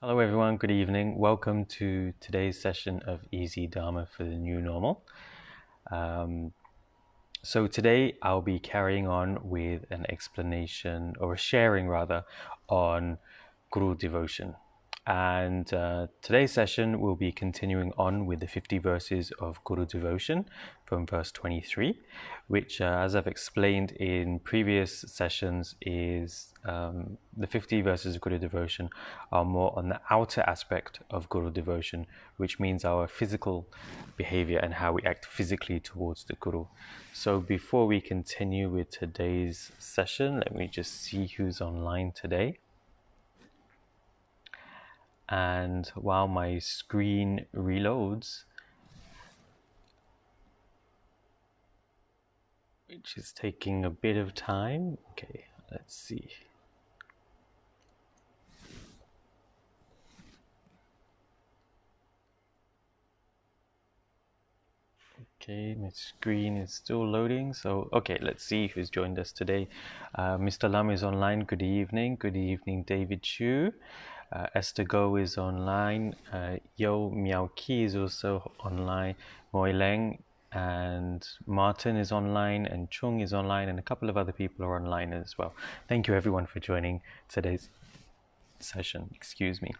Hello everyone, good evening. Welcome to today's session of Easy Dharma for the New Normal. So today I'll be carrying on with an explanation, or a sharing rather, on Guru devotion. And today's session will be continuing on with the 50 verses of Guru devotion from verse 23, which, as I've explained in previous sessions, is the 50 verses of Guru devotion are more on the outer aspect of Guru devotion, which means our physical behavior and how we act physically towards the Guru. So before we continue with today's session, let me just see who's online today. And while my screen reloads, which is taking a bit of time. Okay, let's see. Okay, my screen is still loading. So, okay, let's see who's joined us today. Mr. Lam is online. Good evening. Good evening, David Chu. Esther Go is online. Yo Miao Ki is also online. Ngoi Leng and Martin is online, and Chung is online, and a couple of other people are online as well. Thank you everyone for joining today's session. Excuse me.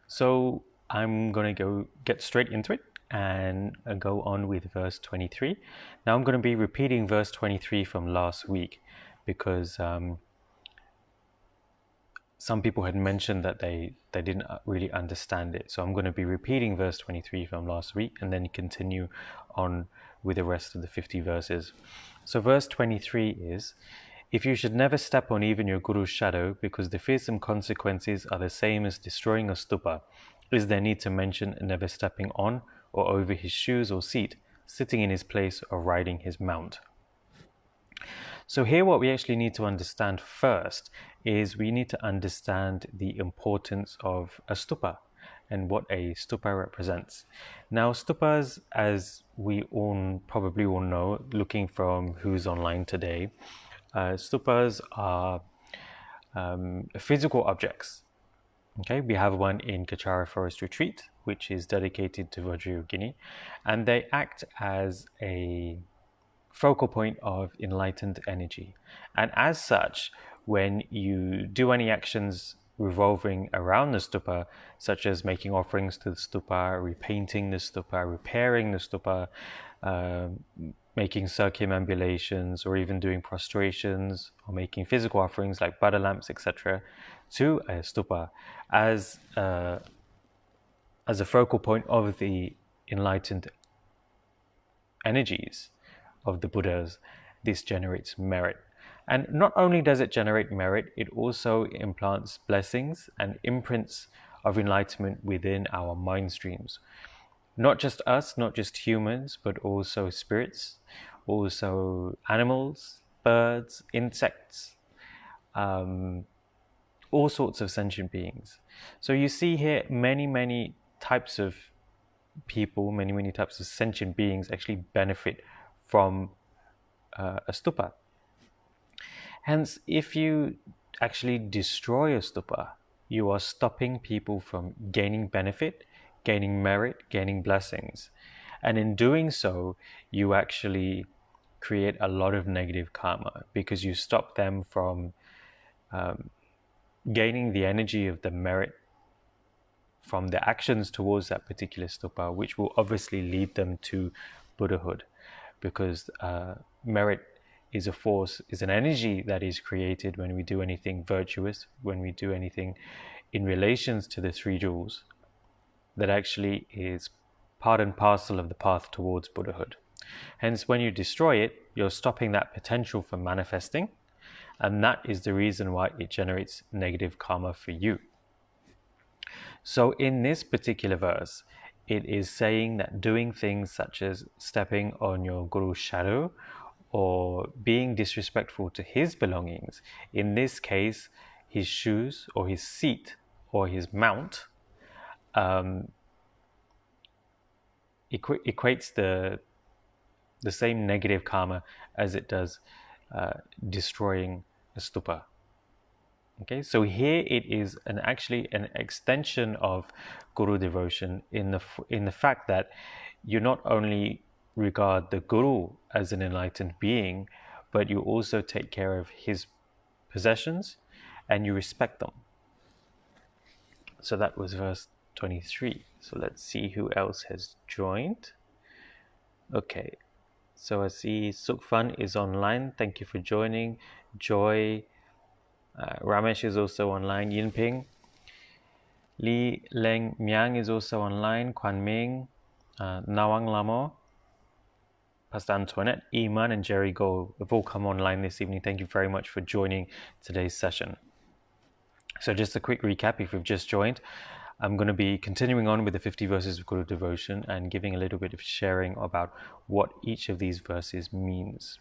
So I'm going to go get straight into it and go on with verse 23. Now I'm going to be repeating verse 23 from last week because some people had mentioned that they didn't really understand it. So I'm going to be repeating verse 23 from last week and then continue on with the rest of the 50 verses. So verse 23 is, if you should never step on even your guru's shadow because the fearsome consequences are the same as destroying a stupa, is there need to mention never stepping on or over his shoes or seat, sitting in his place or riding his mount? So here what we actually need to understand first is we need to understand the importance of a stupa and what a stupa represents. Now stupas, as we all probably all know, looking from who's online today, stupas are physical objects. Okay, we have one in Kechara Forest Retreat, which is dedicated to Vajrayogini, and they act as a focal point of enlightened energy. And as such, when you do any actions revolving around the stupa, such as making offerings to the stupa, repainting the stupa, repairing the stupa, making circumambulations, or even doing prostrations, or making physical offerings like butter lamps, etc., to a stupa as a focal point of the enlightened energies of the Buddhas, this generates merit. And not only does it generate merit, it also implants blessings and imprints of enlightenment within our mind streams. Not just us, not just humans, but also spirits, also animals, birds, insects, all sorts of sentient beings. So you see here many types of people, many types of sentient beings actually benefit from a stupa. Hence, if you actually destroy a stupa, you are stopping people from gaining benefit, gaining merit, gaining blessings. And in doing so, you actually create a lot of negative karma because you stop them from gaining the energy of the merit from their actions towards that particular stupa, which will obviously lead them to Buddhahood, because merit is a force, is an energy that is created when we do anything virtuous, when we do anything in relations to the three jewels, that actually is part and parcel of the path towards Buddhahood. Hence, when you destroy it, you're stopping that potential from manifesting, and that is the reason why it generates negative karma for you. So in this particular verse, it is saying that doing things such as stepping on your guru's shadow or being disrespectful to his belongings, in this case, his shoes or his seat or his mount, equates the same negative karma as it does destroying a stupa. Okay, so here it is actually an extension of Guru devotion in the fact that you not only regard the Guru as an enlightened being, but you also take care of his possessions and you respect them. So that was verse 23. So let's see who else has joined. Okay, so I see Sukfan is online. Thank you for joining. Joy, Ramesh is also online. Yinping, Li Leng Miang is also online. Kwan Ming, Nawang Lamo, Pastor Antoinette, Iman, and Jerry Go have all come online this evening. Thank you very much for joining today's session. So just a quick recap if you've just joined. I'm going to be continuing on with the 50 verses of Guru Devotion and giving a little bit of sharing about what each of these verses means.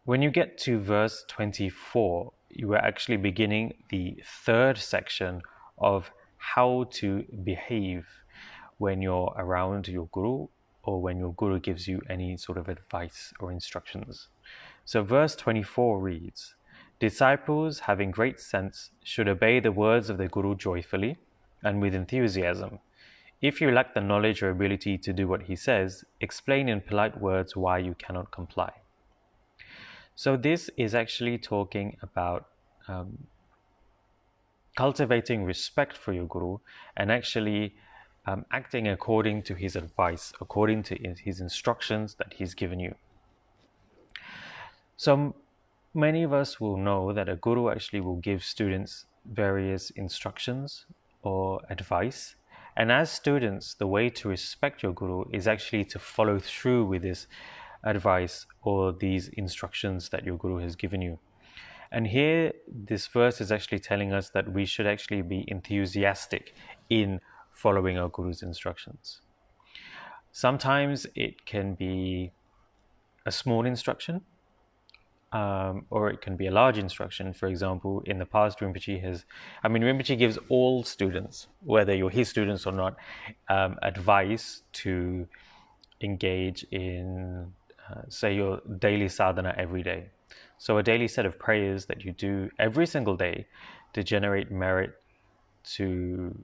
When you get to verse 24, you are actually beginning the third section of how to behave when you're around your Guru or when your Guru gives you any sort of advice or instructions. So verse 24 reads, "Disciples having great sense should obey the words of the Guru joyfully and with enthusiasm. If you lack the knowledge or ability to do what he says, explain in polite words why you cannot comply." So this is actually talking about cultivating respect for your Guru and actually acting according to his advice, according to his instructions that he's given you. So many of us will know that a Guru actually will give students various instructions or advice. And as students, the way to respect your Guru is actually to follow through with this advice or these instructions that your Guru has given you. And here, this verse is actually telling us that we should actually be enthusiastic in following our Guru's instructions. Sometimes it can be a small instruction, or it can be a large instruction. For example, in the past, Rinpoche gives all students, whether you're his students or not, advice to engage in, say, your daily sadhana every day. So a daily set of prayers that you do every single day to generate merit, to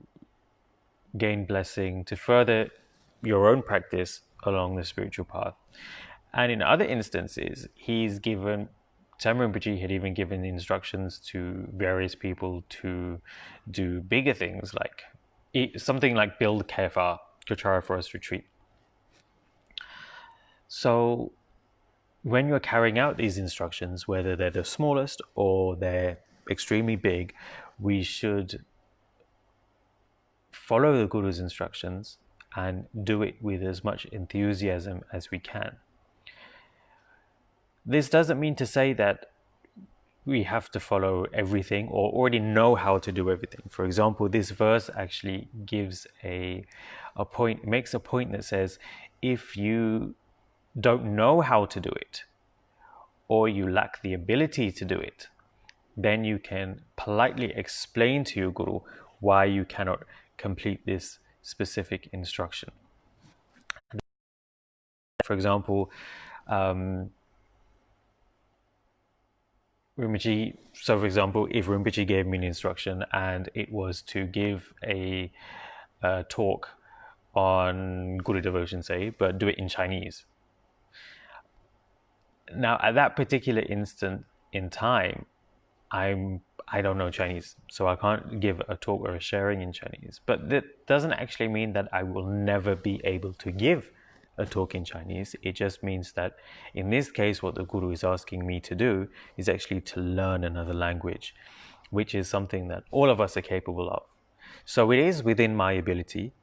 gain blessing, to further your own practice along the spiritual path. And in other instances, Tenma Rinpoche had even given instructions to various people to do bigger things, like something like build Kechara Forest Retreat. So when you're carrying out these instructions, whether they're the smallest or they're extremely big, we should follow the Guru's instructions and do it with as much enthusiasm as we can. This doesn't mean to say that we have to follow everything or already know how to do everything. For example, this verse actually gives makes a point that says, if you don't know how to do it, or you lack the ability to do it, then you can politely explain to your Guru why you cannot complete this specific instruction. For example, so for example, if Rinpoche gave me an instruction and it was to give a talk on Guru devotion, say, but do it in Chinese. Now, at that particular instant in time, I don't know Chinese, so I can't give a talk or a sharing in Chinese. But that doesn't actually mean that I will never be able to give a talk in Chinese. It just means that in this case, what the Guru is asking me to do is actually to learn another language, which is something that all of us are capable of. So it is within my ability.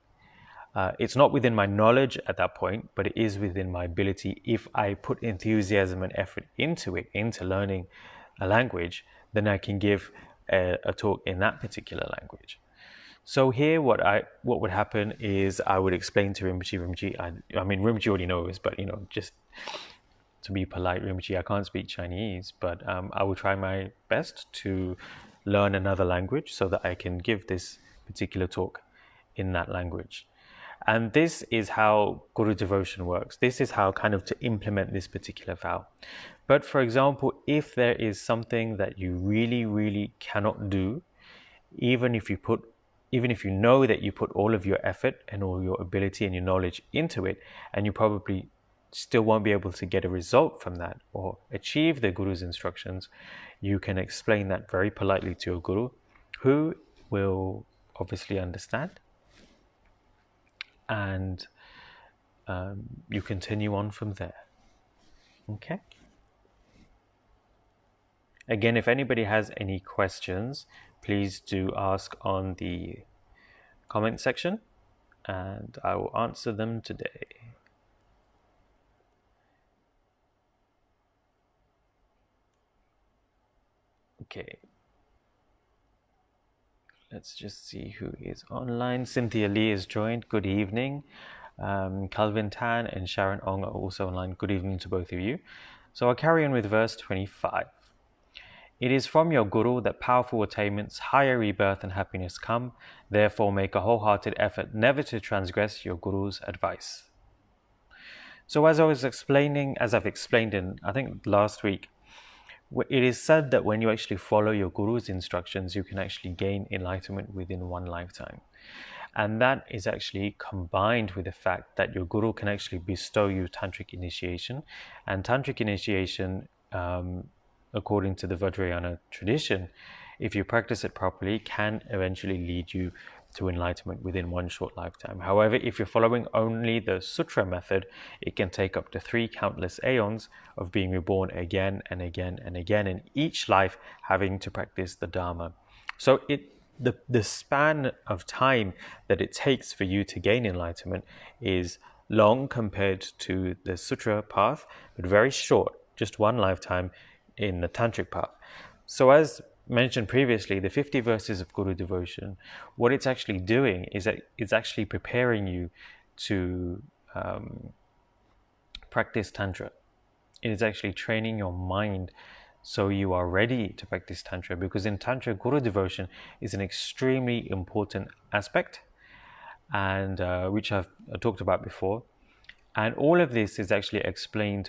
It's not within my knowledge at that point, but it is within my ability. If I put enthusiasm and effort into it, into learning a language, then I can give a talk in that particular language. So here, what would happen is I would explain to Rinpoche. Rinpoche already knows, but just to be polite, Rinpoche, I can't speak Chinese, but I will try my best to learn another language so that I can give this particular talk in that language. And this is how Guru devotion works. This is how kind of to implement this particular vow. But for example, if there is something that you really, really cannot do, even if you know that you put all of your effort and all your ability and your knowledge into it, and you probably still won't be able to get a result from that or achieve the Guru's instructions, you can explain that very politely to your Guru, who will obviously understand, and you continue on from there. Okay? Again, if anybody has any questions, please do ask on the comment section, and I will answer them today. Okay. Let's just see who is online. Cynthia Lee is joined. Good evening. Calvin Tan and Sharon Ong are also online. Good evening to both of you. So I'll carry on with verse 25. It is from your Guru that powerful attainments, higher rebirth and happiness come. Therefore make a wholehearted effort never to transgress your Guru's advice. So as I've explained in, I think last week, it is said that when you actually follow your Guru's instructions, you can actually gain enlightenment within one lifetime. And that is actually combined with the fact that your Guru can actually bestow you tantric initiation. And tantric initiation, according to the Vajrayana tradition, if you practice it properly, can eventually lead you to enlightenment within one short lifetime. However, if you're following only the sutra method, it can take up to 3 countless aeons of being reborn again and again and again, in each life having to practice the Dharma. So the span of time that it takes for you to gain enlightenment is long compared to the sutra path, but very short, just one lifetime in the tantric path. So as mentioned previously, the 50 verses of Guru devotion, what it's actually doing is that it's actually preparing you to practice Tantra. It is actually training your mind so you are ready to practice Tantra, because in Tantra, Guru devotion is an extremely important aspect, and which I've talked about before. And all of this is actually explained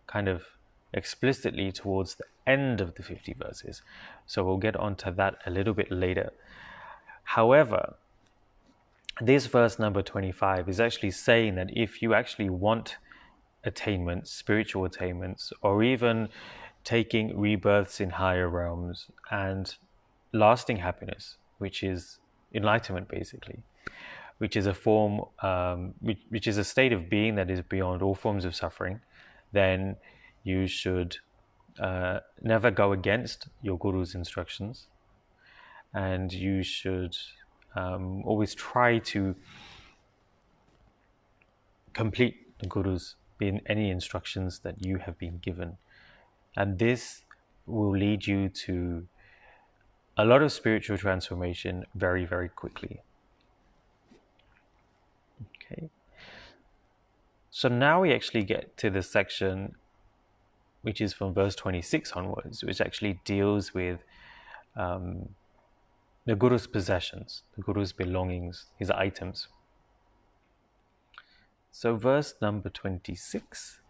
kind of explicitly towards the end of the 50 verses. So we'll get onto that a little bit later. However, this verse number 25 is actually saying that if you actually want attainments, spiritual attainments, or even taking rebirths in higher realms and lasting happiness, which is enlightenment basically, which is a form, which is a state of being that is beyond all forms of suffering, then you should never go against your Guru's instructions, and you should always try to complete the Guru's in any instructions that you have been given. And this will lead you to a lot of spiritual transformation very, very quickly. Okay. So now we actually get to the section which is from verse 26 onwards, which actually deals with the Guru's possessions, the Guru's belongings, his items. So verse number 26,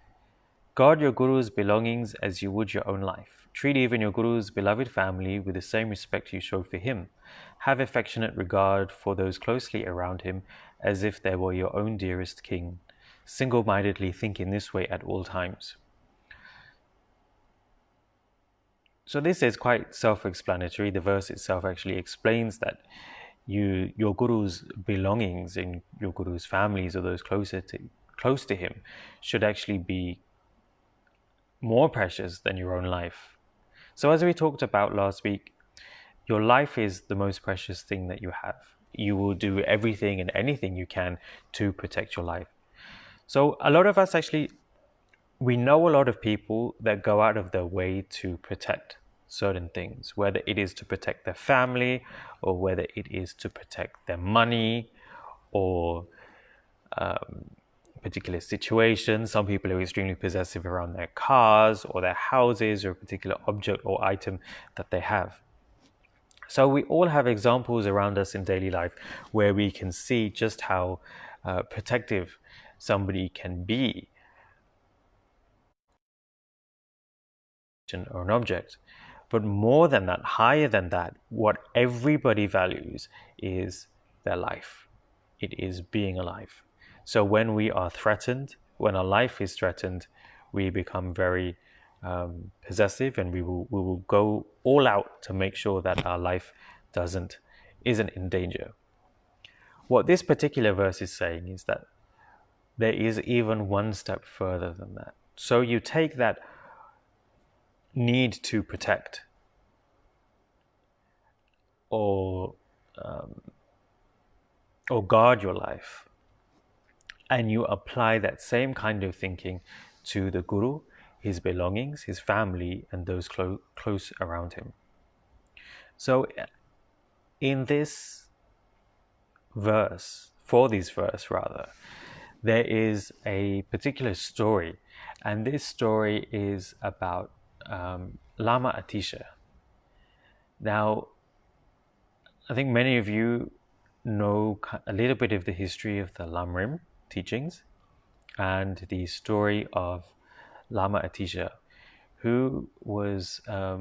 guard your Guru's belongings as you would your own life. Treat even your Guru's beloved family with the same respect you show for him. Have affectionate regard for those closely around him as if they were your own dearest king. Single-mindedly think in this way at all times. So this is quite self-explanatory. The verse itself actually explains that your Guru's belongings and your Guru's families, or those close to him, should actually be more precious than your own life. So as we talked about last week, your life is the most precious thing that you have. You will do everything and anything you can to protect your life. So a lot of us actually, we know a lot of people that go out of their way to protect certain things, whether it is to protect their family, or whether it is to protect their money, or particular situations. Some people are extremely possessive around their cars or their houses or a particular object or item that they have. So we all have examples around us in daily life where we can see just how protective somebody can be or an object. But more than that, higher than that, what everybody values is their life. It is being alive. So when we are threatened, when our life is threatened, we become very possessive, and we will go all out to make sure that our life isn't in danger. What this particular verse is saying is that there is even one step further than that. So you take that need to protect or guard your life, and you apply that same kind of thinking to the guru, his belongings, his family, and those close around him. So in this verse, for this verse rather, there is a particular story, and this story is about Lama Atisha. Now, I think many of you know a little bit of the history of the Lamrim teachings and the story of Lama Atisha, who was a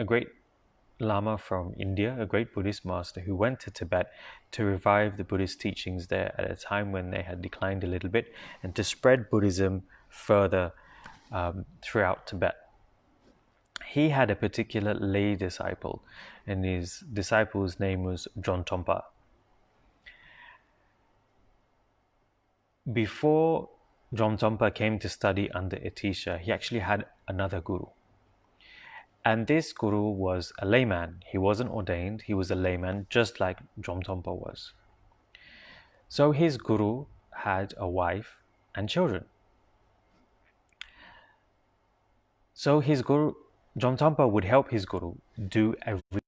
great Lama from India, a great Buddhist master who went to Tibet to revive the Buddhist teachings there at a time when they had declined a little bit, and to spread Buddhism further throughout Tibet. He had a particular lay disciple, and his disciple's name was John Tompa. Before John Tompa came to study under Atisha, he actually had another guru. And this guru was a layman. He wasn't ordained, he was a layman, just like John Tompa was. So his guru had a wife and children. So his guru, John Tompa, would help his guru do everything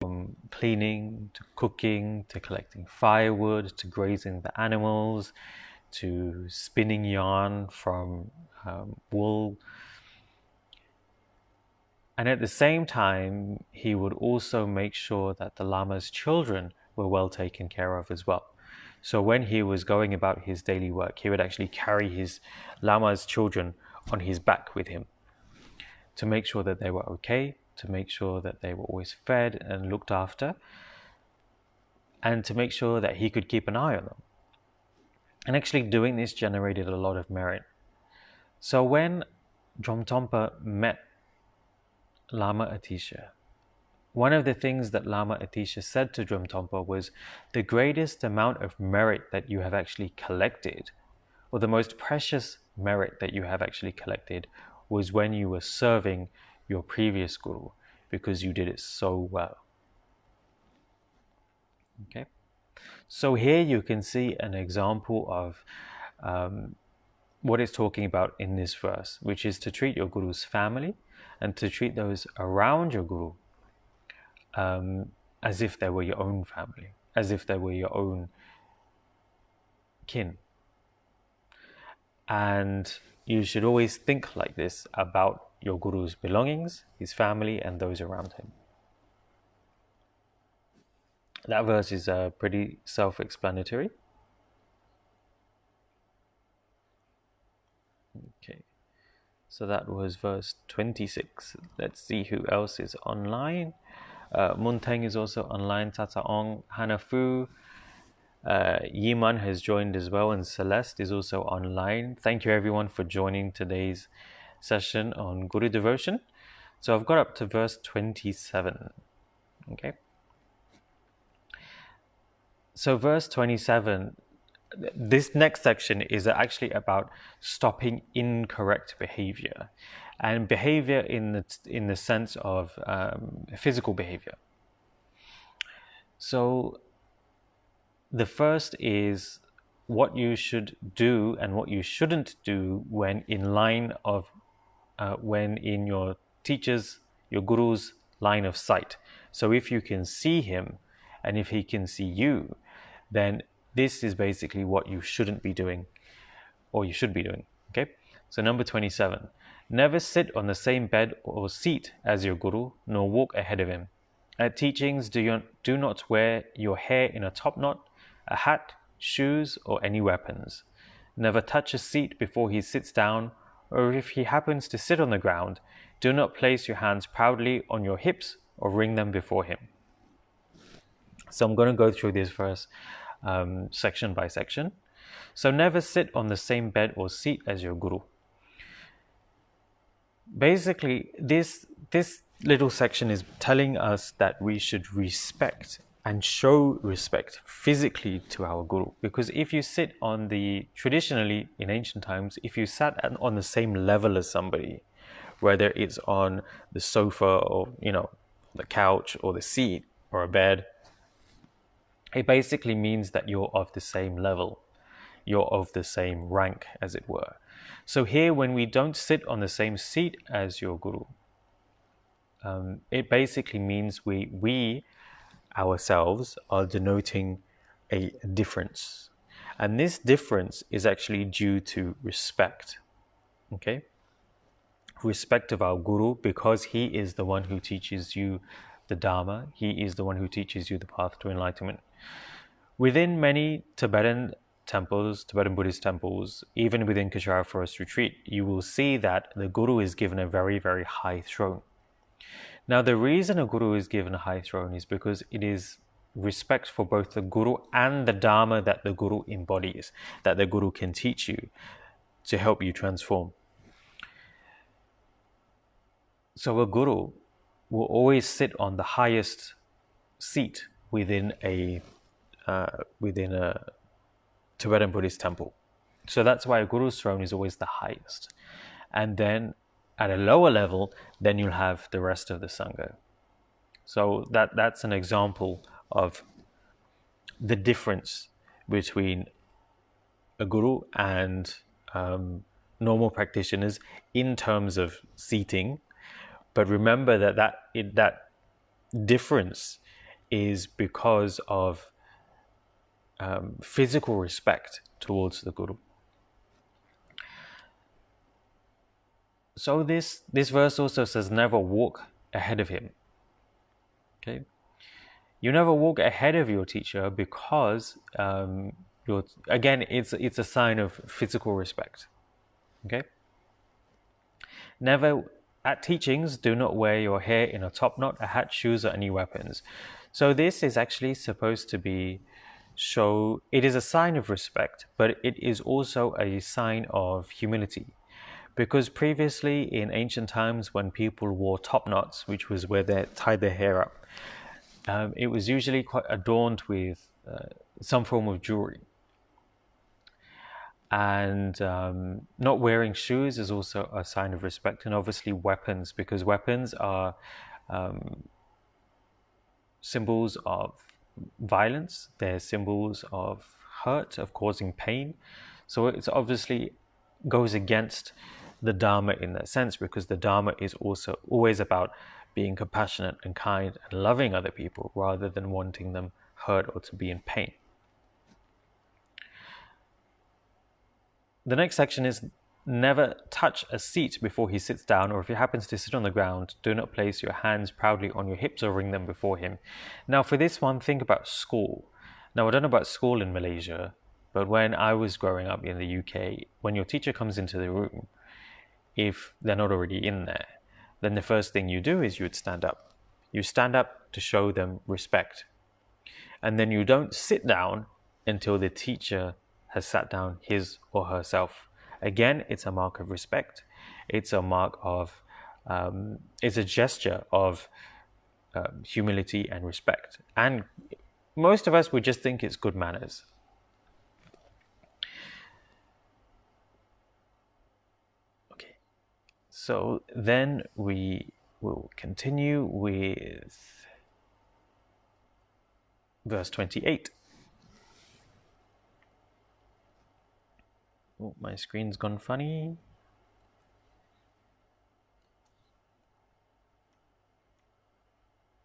from cleaning to cooking to collecting firewood to grazing the animals to spinning yarn from wool. And at the same time, he would also make sure that the Lama's children were well taken care of as well. So when he was going about his daily work, he would actually carry his Lama's children on his back with him to make sure that they were okay, to make sure that they were always fed and looked after, and to make sure that he could keep an eye on them. And actually doing this generated a lot of merit. So when John Tompa met Lama Atisha, one of the things that Lama Atisha said to John Tompa was, the greatest amount of merit that you have actually collected, or the most precious merit that you have actually collected, was when you were serving your previous guru, because you did it so well. Okay, so here you can see an example of what it's talking about in this verse, which is to treat your guru's family and to treat those around your guru as if they were your own family, as if they were your own kin. And you should always think like this about your guru's belongings, his family, and those around him. That verse is pretty self-explanatory. Okay, so that was verse 26. Let's see who else is online. Munteng is also online. Tataong, Hanafu, Yiman has joined as well, and Celeste is also online. Thank you everyone for joining today's session on Guru Devotion. So I've got up to verse 27. Okay. So verse 27, this next section is actually about stopping incorrect behavior, and behavior in the sense of physical behavior. So the first is what you should do and what you shouldn't do when in line of when in your teacher's, your guru's line of sight. So if you can see him and if he can see you, then this is basically what you shouldn't be doing, or you should be doing. Okay, so number 27, never sit on the same bed or seat as your guru, nor walk ahead of him. At teachings, do not wear your hair in a top knot, a hat, shoes, or any weapons. Never touch a seat before he sits down, or if he happens to sit on the ground, do not place your hands proudly on your hips or wring them before him. So I'm going to go through this verse section by section. So never sit on the same bed or seat as your guru. Basically, this little section is telling us that we should respect and show respect physically to our guru, because if you sit on traditionally in ancient times, if you sat on the same level as somebody, whether it's on the sofa or the couch or the seat or a bed, it basically means that you're of the same level, you're of the same rank, as it were. So here, when we don't sit on the same seat as your guru, it basically means we ourselves are denoting a difference. And this difference is actually due to respect. Okay? Respect of our guru, because he is the one who teaches you the Dharma. He is the one who teaches you the path to enlightenment. Within many Tibetan Buddhist temples, even within Kechara Forest Retreat, you will see that the guru is given a very, very high throne. Now, the reason a guru is given a high throne is because it is respect for both the guru and the Dharma that the guru embodies, that the guru can teach you to help you transform. So a guru will always sit on the highest seat within a Tibetan Buddhist temple. So that's why a guru's throne is always the highest. And then at a lower level, then you'll have the rest of the Sangha. So that's an example of the difference between a guru and normal practitioners in terms of seating. But remember that difference is because of physical respect towards the guru. So this verse also says, never walk ahead of him. Okay, you never walk ahead of your teacher, because it's a sign of physical respect. Okay, never at teachings do not wear your hair in a top knot, a hat, shoes, or any weapons. So this is actually supposed to be it is a sign of respect, but it is also a sign of humility. Because previously in ancient times, when people wore top knots, which was where they tied their hair up, it was usually quite adorned with some form of jewelry. And not wearing shoes is also a sign of respect, and obviously weapons, because weapons are symbols of violence, they're symbols of hurt, of causing pain. So it's obviously goes against the Dharma in that sense, because the Dharma is also always about being compassionate and kind and loving other people, rather than wanting them hurt or to be in pain. The next section is, never touch a seat before he sits down, or if he happens to sit on the ground, do not place your hands proudly on your hips or wring them before him. Now for this one, think about school. Now I don't know about school in Malaysia, but when I was growing up in the UK, when your teacher comes into the room, if they're not already in there, then the first thing you do is you would stand up. You stand up to show them respect. And then you don't sit down until the teacher has sat down his or herself. Again, it's a mark of respect. It's a mark of, it's a gesture of humility and respect. And most of us would just think it's good manners. Okay, so then we will continue with verse 28. Oh, my screen's gone funny.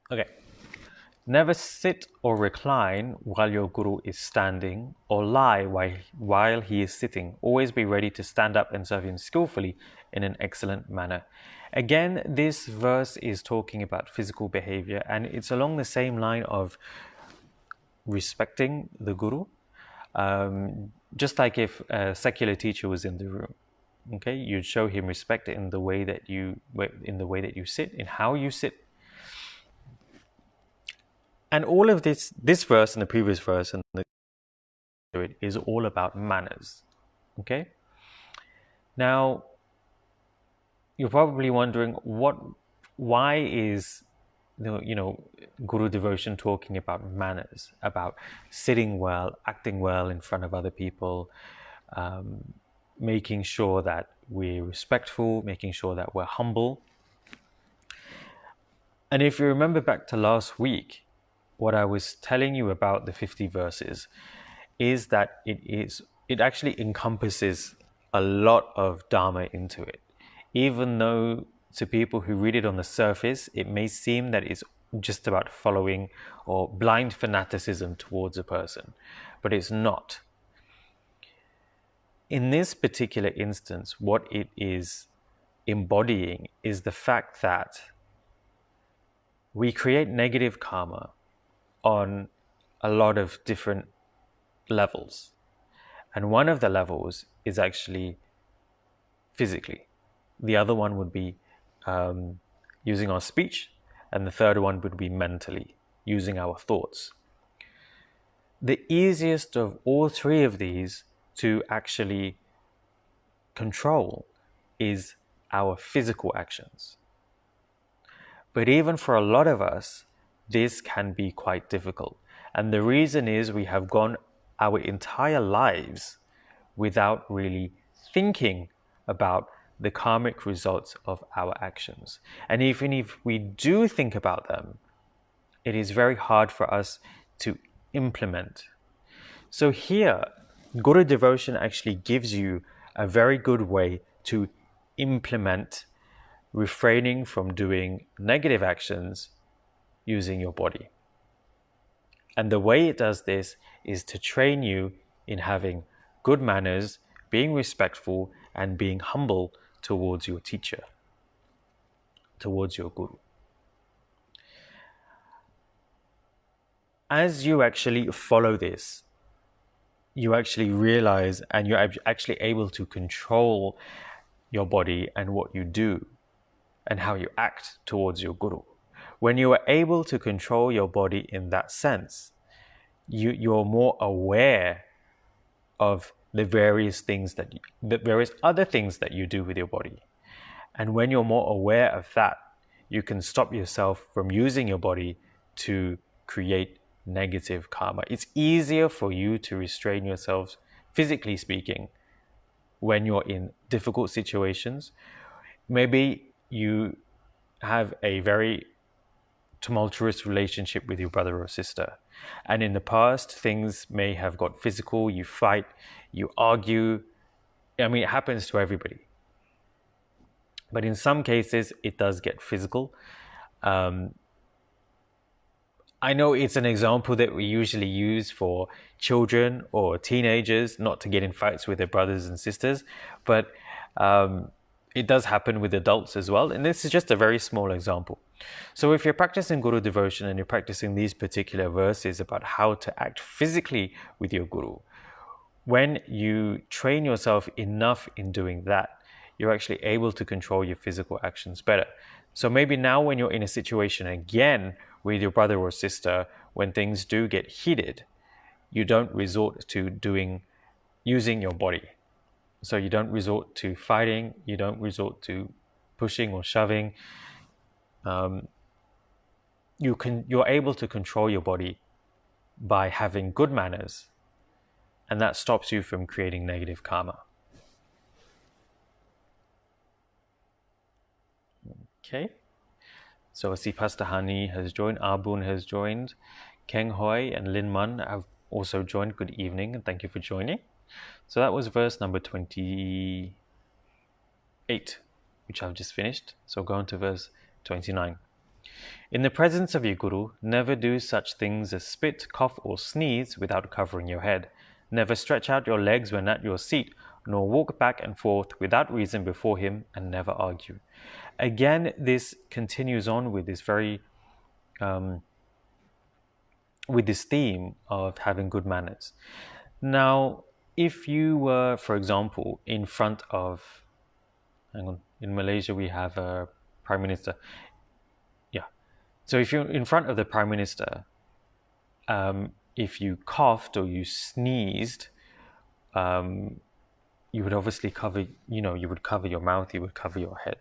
Okay. Never sit or recline while your guru is standing, or lie while he is sitting. Always be ready to stand up and serve him skillfully in an excellent manner. Again, this verse is talking about physical behavior, and it's along the same line of respecting the guru. Just like if a secular teacher was in the room, okay, you'd show him respect in the way that you sit, in how you sit. And all of this verse and the previous verse and it is all about manners. Okay. Now you're probably wondering why is Guru devotion talking about manners, about sitting well, acting well in front of other people, making sure that we're respectful, making sure that we're humble. And if you remember back to last week, what I was telling you about the 50 verses is that it actually encompasses a lot of Dharma into it. Even though to people who read it on the surface, it may seem that it's just about following or blind fanaticism towards a person, but it's not. In this particular instance, what it is embodying is the fact that we create negative karma on a lot of different levels. And one of the levels is actually physically. The other one would be using our speech. And the third one would be mentally, using our thoughts. The easiest of all three of these to actually control is our physical actions. But even for a lot of us, this can be quite difficult. And the reason is we have gone our entire lives without really thinking about the karmic results of our actions. And even if we do think about them, it is very hard for us to implement. So here, Guru devotion actually gives you a very good way to implement refraining from doing negative actions using your body. And the way it does this is to train you in having good manners, being respectful, and being humble towards your teacher, towards your guru. As you actually follow this, you actually realize and you're actually able to control your body and what you do and how you act towards your guru. When you are able to control your body in that sense, you're more aware of the various other things that you do with your body. And when you're more aware of that, you can stop yourself from using your body to create negative karma. It's easier for you to restrain yourselves, physically speaking, when you're in difficult situations. Maybe you have a very tumultuous relationship with your brother or sister. And in the past, things may have got physical, you fight, you argue. I mean, it happens to everybody. But in some cases, it does get physical. I know it's an example that we usually use for children or teenagers, not to get in fights with their brothers and sisters, but it does happen with adults as well. And this is just a very small example. So if you're practicing Guru devotion and you're practicing these particular verses about how to act physically with your Guru, when you train yourself enough in doing that, you're actually able to control your physical actions better. So maybe now when you're in a situation again with your brother or sister, when things do get heated, you don't resort to using your body. So you don't resort to fighting, you don't resort to pushing or shoving. You're able to control your body by having good manners, and that stops you from creating negative karma. Okay. So I see Pastor Hani has joined, Arbun has joined, Keng Hoi and Lin Man have also joined. Good evening and thank you for joining. So that was verse number 28, which I've just finished. So go on to verse 29. In the presence of your Guru, never do such things as spit, cough, or sneeze without covering your head. Never stretch out your legs when at your seat, nor walk back and forth without reason before him, and never argue. Again, this continues on with this with this theme of having good manners. Now, if you were, for example, in front of, hang on, in Malaysia we have a prime minister. Yeah. So if you're in front of the prime minister, if you coughed or you sneezed, you would obviously cover, you would cover your mouth, you would cover your head.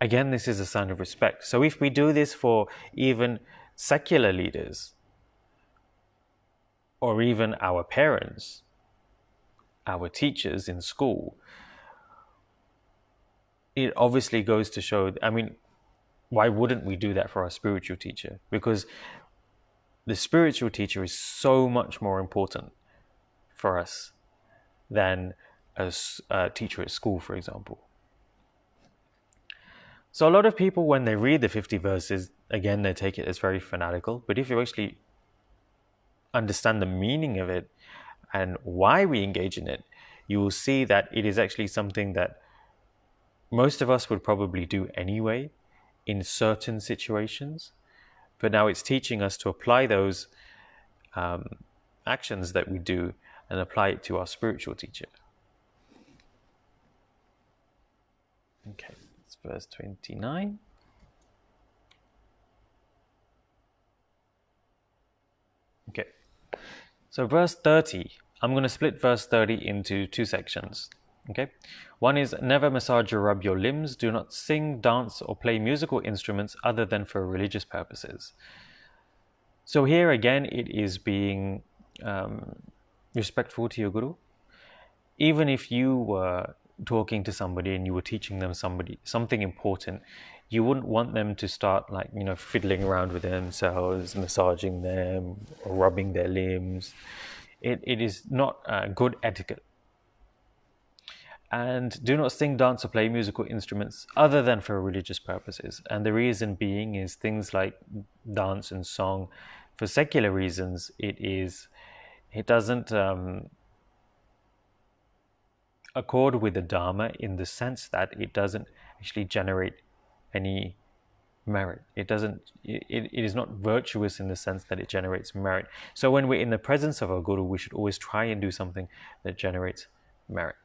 Again, this is a sign of respect. So if we do this for even secular leaders, or even our parents, our teachers in school, it obviously goes to show, why wouldn't we do that for our spiritual teacher? Because the spiritual teacher is so much more important for us than a teacher at school, for example. So a lot of people, when they read the 50 verses, again, they take it as very fanatical. But if you actually understand the meaning of it and why we engage in it, you will see that it is actually something that most of us would probably do anyway in certain situations. But now it's teaching us to apply those actions that we do and apply it to our spiritual teacher. Okay, it's verse 29. Okay, so verse 30, I'm going to split verse 30 into two sections. Okay, one is never massage or rub your limbs, do not sing, dance, or play musical instruments other than for religious purposes. So here again, it is being respectful to your guru. Even if you were talking to somebody and you were teaching them something important, you wouldn't want them to start fiddling around with themselves, massaging them, or rubbing their limbs. It is not good etiquette. And do not sing, dance, or play musical instruments other than for religious purposes. And the reason being is things like dance and song, for secular reasons, it doesn't accord with the Dharma in the sense that it doesn't actually generate any merit. It is not virtuous in the sense that it generates merit. So when we're in the presence of our guru, we should always try and do something that generates merit.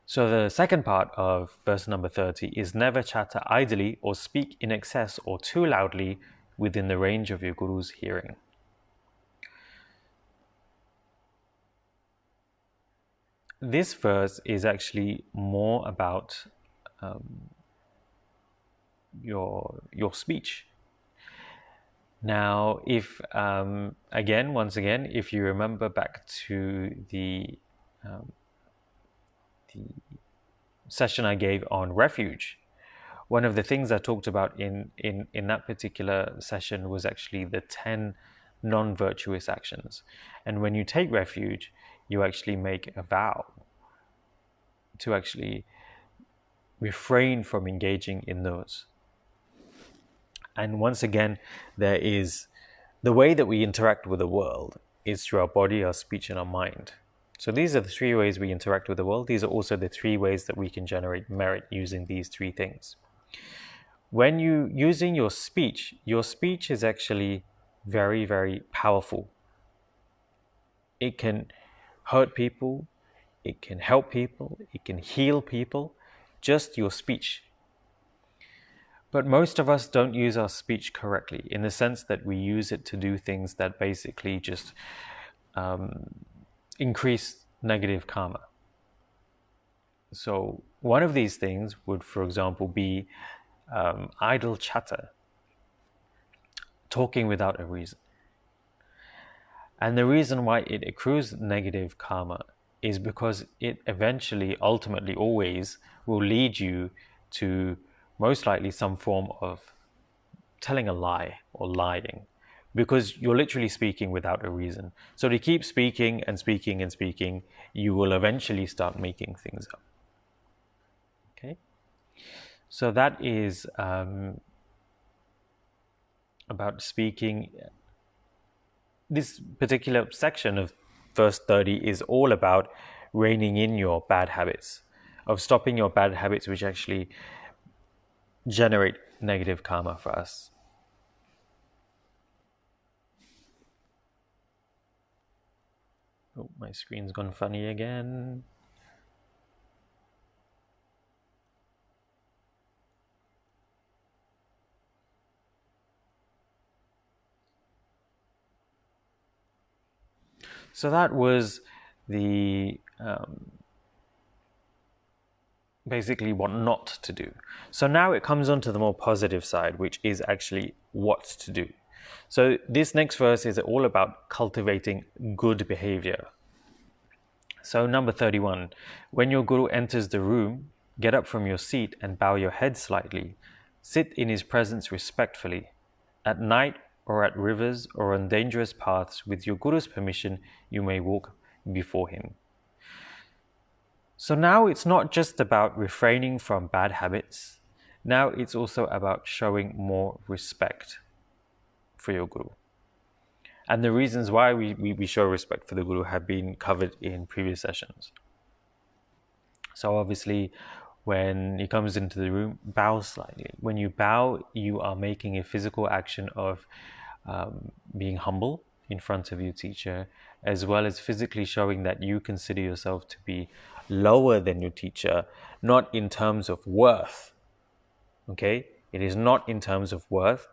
So the second part of verse number 30 is never chatter idly or speak in excess or too loudly within the range of your guru's hearing. This verse is actually more about your speech. Now, if once again, if you remember back to the session I gave on refuge, one of the things I talked about in that particular session was actually the 10 non-virtuous actions. And when you take refuge, you actually make a vow to actually refrain from engaging in those. And once again, there is the way that we interact with the world is through our body, our speech, and our mind. So these are the three ways we interact with the world. These are also the three ways that we can generate merit using these three things. When you using your speech is actually very, very powerful. It can hurt people, it can help people, it can heal people, just your speech. But most of us don't use our speech correctly in the sense that we use it to do things that basically just increase negative karma. So one of these things would, for example, be idle chatter, talking without a reason. And the reason why it accrues negative karma is because it eventually, ultimately, always will lead you to most likely some form of telling a lie or lying, because you're literally speaking without a reason. So to keep speaking and speaking and speaking, you will eventually start making things up. Okay? So that is about speaking. This particular section of verse 30 is all about reining in your bad habits, of stopping your bad habits which actually generate negative karma for us. Oh, my screen's gone funny again. So that was the basically what not to do. So now it comes on to the more positive side, which is actually what to do. So this next verse is all about cultivating good behavior. So number 31, when your guru enters the room, get up from your seat and bow your head slightly. Sit in his presence respectfully. At night or at rivers or on dangerous paths, with your guru's permission, you may walk before him. So now it's not just about refraining from bad habits. Now it's also about showing more respect for your guru. And the reasons why we show respect for the guru have been covered in previous sessions. So obviously, when he comes into the room, bow slightly. When you bow, you are making a physical action of being humble in front of your teacher, as well as physically showing that you consider yourself to be lower than your teacher, not in terms of worth. Okay, it is not in terms of worth.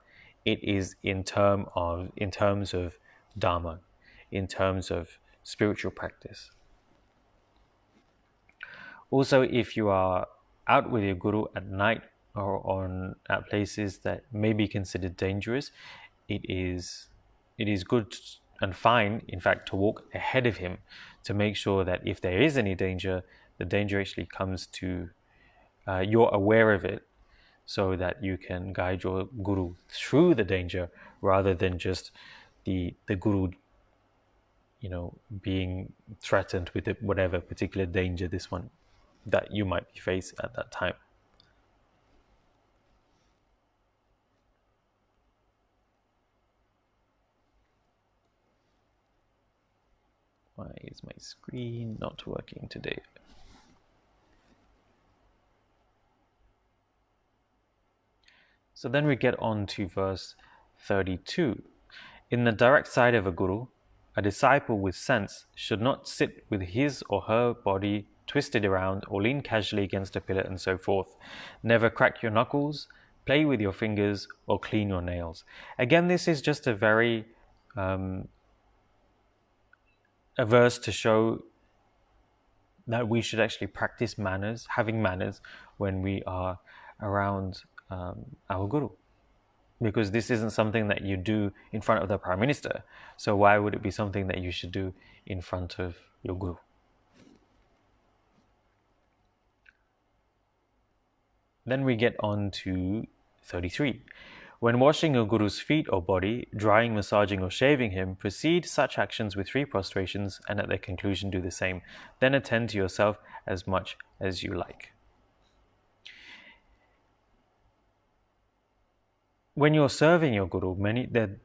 It is in terms of Dharma, in terms of spiritual practice. Also, if you are out with your guru at night or at places that may be considered dangerous, it is good and fine, in fact, to walk ahead of him to make sure that if there is any danger, the danger actually comes to you're aware of it, so that you can guide your guru through the danger rather than just the guru being threatened with whatever particular danger this one that you might be facing at that time. Why is my screen not working today? So then we get on to verse 32. In the direct side of a guru, a disciple with sense should not sit with his or her body twisted around or lean casually against a pillar and so forth. Never crack your knuckles, play with your fingers, or clean your nails. Again, this is just a very a verse to show that we should actually practice manners, having manners when we are around our guru. Because this isn't something that you do in front of the Prime Minister. So why would it be something that you should do in front of your guru? Then we get on to 33. When washing your guru's feet or body, drying, massaging, or shaving him, proceed such actions with 3 prostrations, and at their conclusion do the same. Then attend to yourself as much as you like. When you're serving your guru,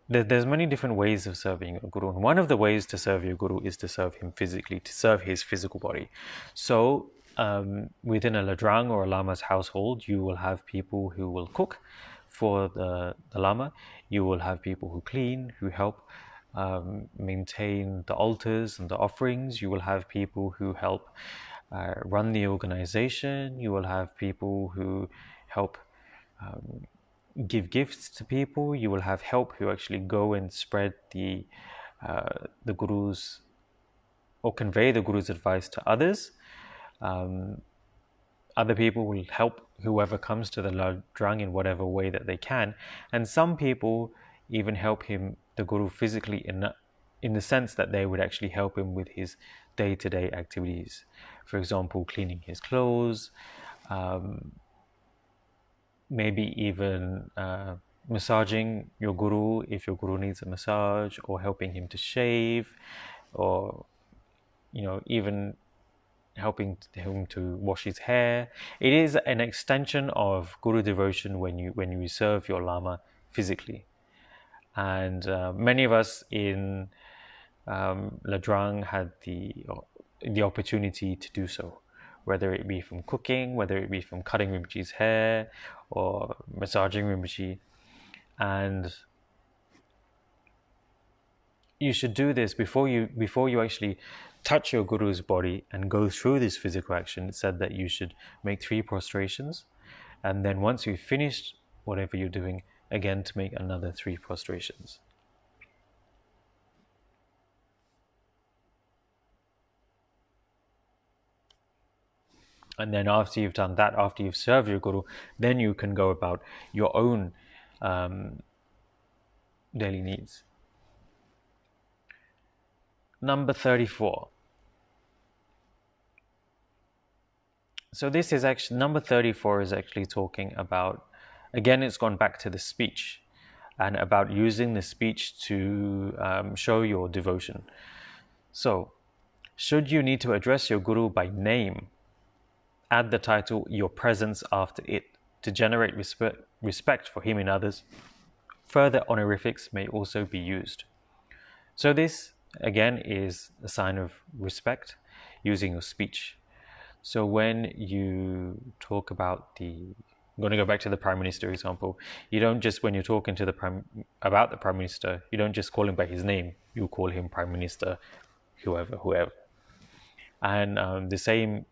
there's many different ways of serving your guru. And one of the ways to serve your guru is to serve him physically, to serve his physical body. So within a ladrang or a lama's household, you will have people who will cook for the lama. You will have people who clean, who help maintain the altars and the offerings. You will have people who help run the organization. You will have people who help give gifts to people. You will have help who actually go and spread the guru's or convey the guru's advice to others. Other people will help whoever comes to the ladrang in whatever way that they can, and some people even help him, the guru, physically in the sense that they would actually help him with his day-to-day activities. For example, cleaning his clothes, maybe even massaging your guru if your guru needs a massage, or helping him to shave, or even helping him to wash his hair. It is an extension of guru devotion when you serve your lama physically. And many of us in Ladrang had the opportunity to do so, whether it be from cooking, whether it be from cutting Rinpoche's hair or massaging Rinpoche. And you should do this before you actually touch your guru's body and go through this physical action. It said that you should make 3 prostrations, and then once you've finished whatever you're doing, again to make another 3 prostrations. And then after you've done that, after you've served your guru, then you can go about your own daily needs. Number 34. So this is actually, number 34 is actually talking about, again, it's gone back to the speech and about using the speech to show your devotion. So, should you need to address your guru by name, add the title "Your Presence" after it to generate respect for him in others. Further honorifics may also be used. So this, again, is a sign of respect using your speech. So when you talk about I'm going to go back to the Prime Minister example. You don't just, when you're talking to about the Prime Minister, you don't just call him by his name. You call him Prime Minister, whoever. And the same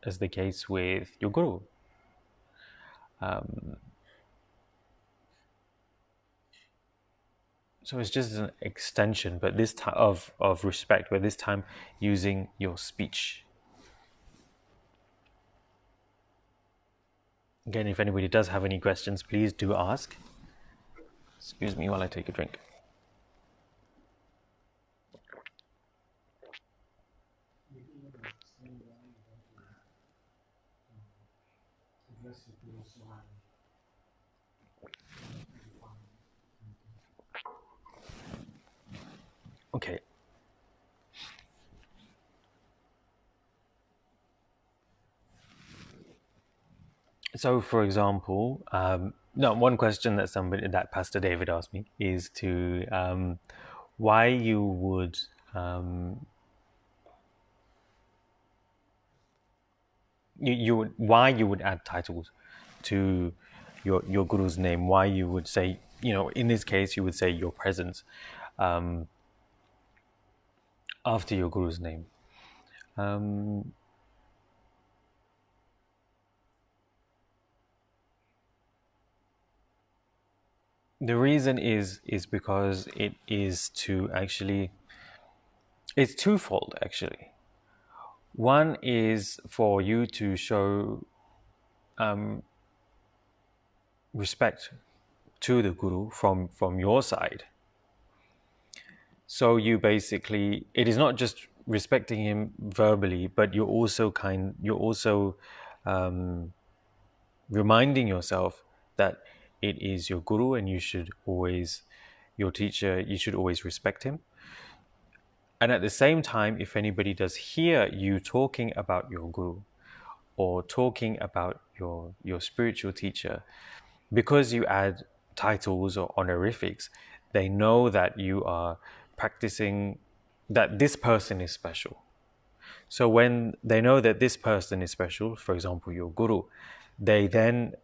is the case with your guru. So it's just an extension, but this time of respect, but this time using your speech. Again, if anybody does have any questions, please do ask. Excuse me while I take a drink. Okay. So, for example, one question that Pastor David asked me is why you would why you would add titles to your guru's name. Why you would say, in this case, you would say "Your Presence" after your guru's name. The reason is because it is it's twofold actually. One is for you to show respect to the guru from your side. So you basically, it is not just respecting him verbally, but you're also reminding yourself that it is your guru and your teacher, you should always respect him. And at the same time, if anybody does hear you talking about your guru or talking about your spiritual teacher, because you add titles or honorifics, they know that you are practicing, that this person is special. So when they know that this person is special, for example, your guru, they then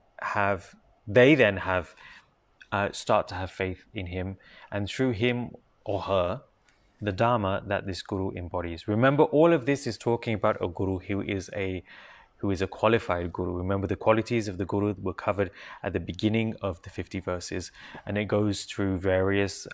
start to have faith in him, and through him or her, the Dharma that this guru embodies. Remember, all of this is talking about a guru who is a qualified guru. Remember, the qualities of the guru were covered at the beginning of the 50 verses, and it goes through various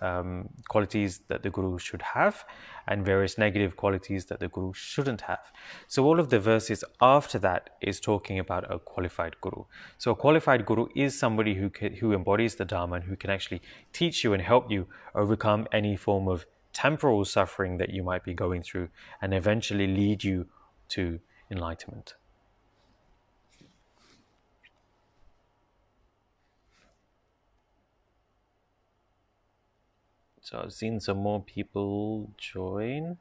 qualities that the guru should have and various negative qualities that the guru shouldn't have. So all of the verses after that is talking about a qualified guru. So a qualified guru is somebody who embodies the Dharma and who can actually teach you and help you overcome any form of temporal suffering that you might be going through and eventually lead you to enlightenment. So I've seen some more people join.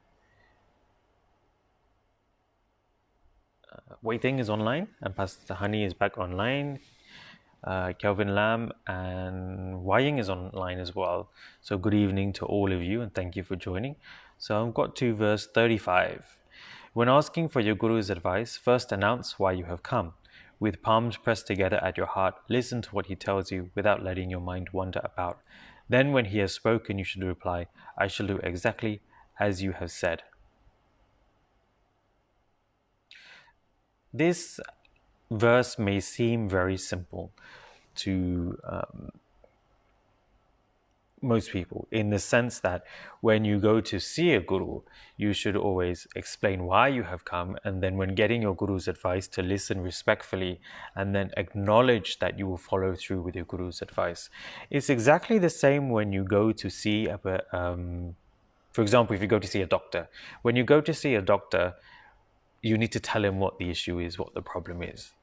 Wei Ting is online, and Pastor Honey is back online. Kelvin Lam and Waying is online as well. So good evening to all of you, and thank you for joining. So I've got to verse 35. When asking for your guru's advice, first announce why you have come. With palms pressed together at your heart, listen to what he tells you without letting your mind wander about. Then when he has spoken, you should reply, I shall do exactly as you have said. This verse may seem very simple to most people, in the sense that when you go to see a guru, you should always explain why you have come, and then when getting your guru's advice, to listen respectfully and then acknowledge that you will follow through with your guru's advice. It's exactly the same when you go to see for example, if you go to see a doctor. When you go to see a doctor, you need to tell him what the issue is, what the problem is.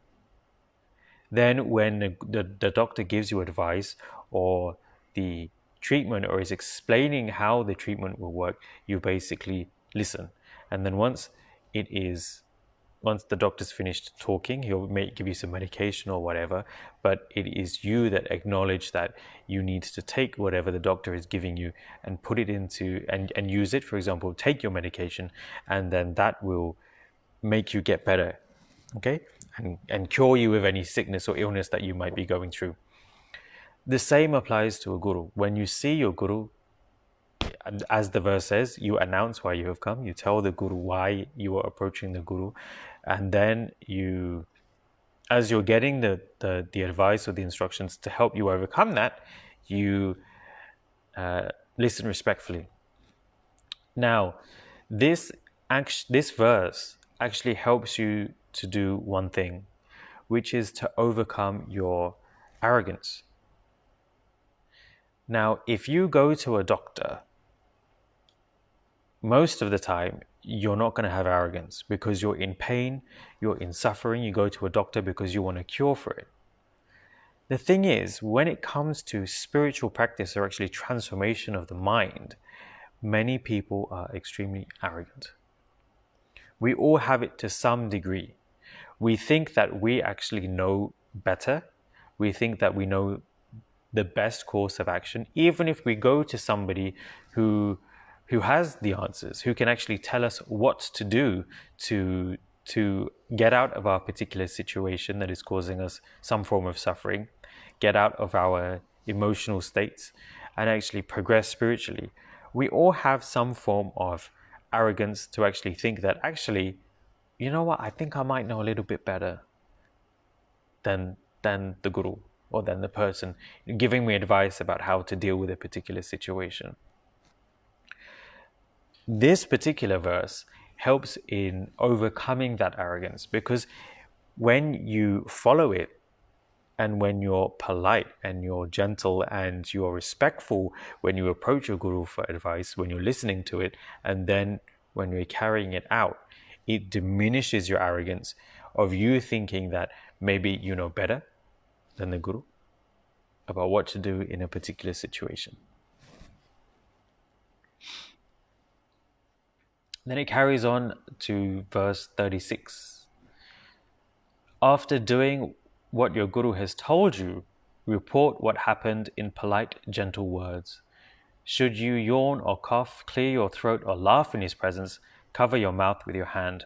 Then when the doctor gives you advice or the treatment, or is explaining how the treatment will work, you basically listen. And then once the doctor's finished talking, he'll give you some medication or whatever, but it is you that acknowledge that you need to take whatever the doctor is giving you and put it into and use it. For example, take your medication, and then that will make you get better, okay, and cure you of any sickness or illness that you might be going through. The same applies to a guru. When you see your guru, as the verse says, you announce why you have come, you tell the guru why you are approaching the guru, and then you, as you're getting the advice or the instructions to help you overcome that, you listen respectfully. Now, this verse actually helps you to do one thing, which is to overcome your arrogance. Now, if you go to a doctor, most of the time, you're not going to have arrogance because you're in pain, you're in suffering. You go to a doctor because you want a cure for it. The thing is, when it comes to spiritual practice, or actually transformation of the mind, many people are extremely arrogant. We all have it to some degree. We think that we actually know better. We think that we know the best course of action, even if we go to somebody who has the answers, who can actually tell us what to do to get out of our particular situation that is causing us some form of suffering, get out of our emotional states, and actually progress spiritually. We all have some form of arrogance to actually think that, actually, you know what, I think I might know a little bit better than the guru or than the person giving me advice about how to deal with a particular situation. This particular verse helps in overcoming that arrogance, because when you follow it, and when you're polite and you're gentle and you're respectful when you approach your guru for advice, when you're listening to it, and then when you're carrying it out, it diminishes your arrogance of you thinking that maybe you know better than the guru about what to do in a particular situation. Then it carries on to verse 36. After doing what your guru has told you, report what happened in polite, gentle words. Should you yawn or cough, clear your throat, or laugh in his presence, cover your mouth with your hand.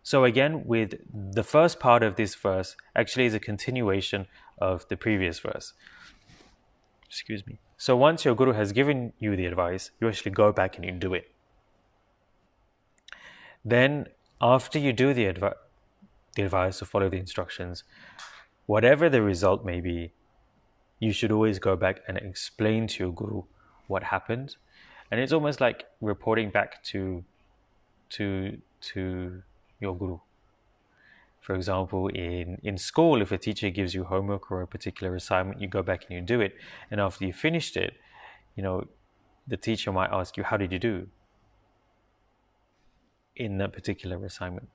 So again, with the first part of this verse, actually is a continuation of the previous verse. Excuse me. So once your guru has given you the advice, you actually go back and you do it. Then, after you do the advice or follow the instructions, whatever the result may be, you should always go back and explain to your guru what happened. And it's almost like reporting back to your guru. For example, in school, if a teacher gives you homework or a particular assignment, you go back and you do it. And after you finished it, the teacher might ask you, how did you do in that particular assignment?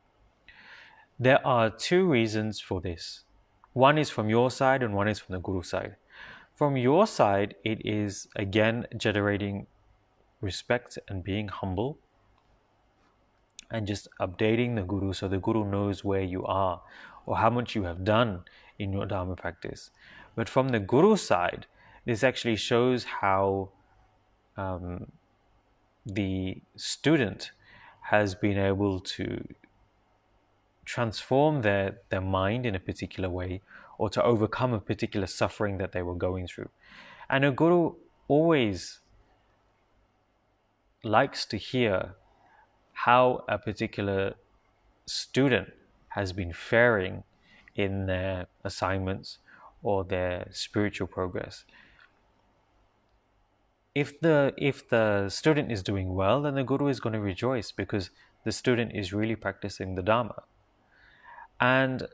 There are two reasons for this. One is from your side and one is from the guru side. From your side, it is again generating respect and being humble and just updating the guru so the guru knows where you are or how much you have done in your Dharma practice. But from the guru side, this actually shows how the student has been able to transform their mind in a particular way, or to overcome a particular suffering that they were going through. And a guru always likes to hear how a particular student has been faring in their assignments or their spiritual progress. If the student is doing well, then the guru is going to rejoice because the student is really practicing the Dharma. And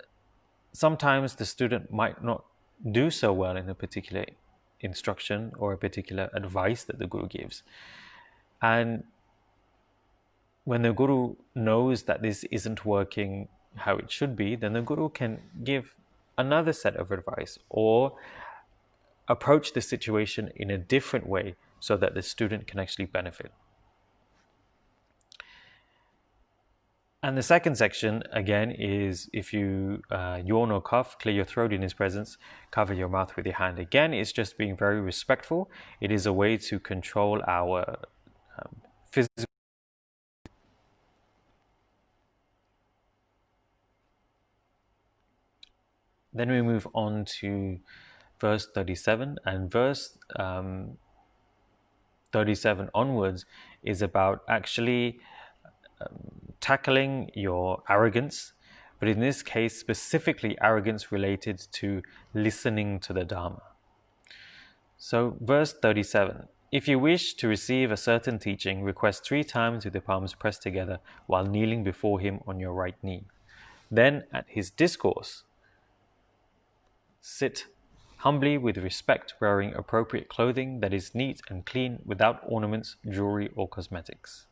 sometimes the student might not do so well in a particular instruction or a particular advice that the guru gives. And when the guru knows that this isn't working how it should be, then the guru can give another set of advice or approach the situation in a different way so that the student can actually benefit. And the second section, again, is if you yawn or cough, clear your throat in his presence, cover your mouth with your hand. Again, it's just being very respectful. It is a way to control our physical. Then we move on to verse 37, and verse 37 onwards is about actually tackling your arrogance, but in this case, specifically arrogance related to listening to the Dharma. So, verse 37, if you wish to receive a certain teaching, request 3 times with the palms pressed together while kneeling before him on your right knee. Then, at his discourse, sit humbly with respect, wearing appropriate clothing that is neat and clean without ornaments, jewelry, or cosmetics.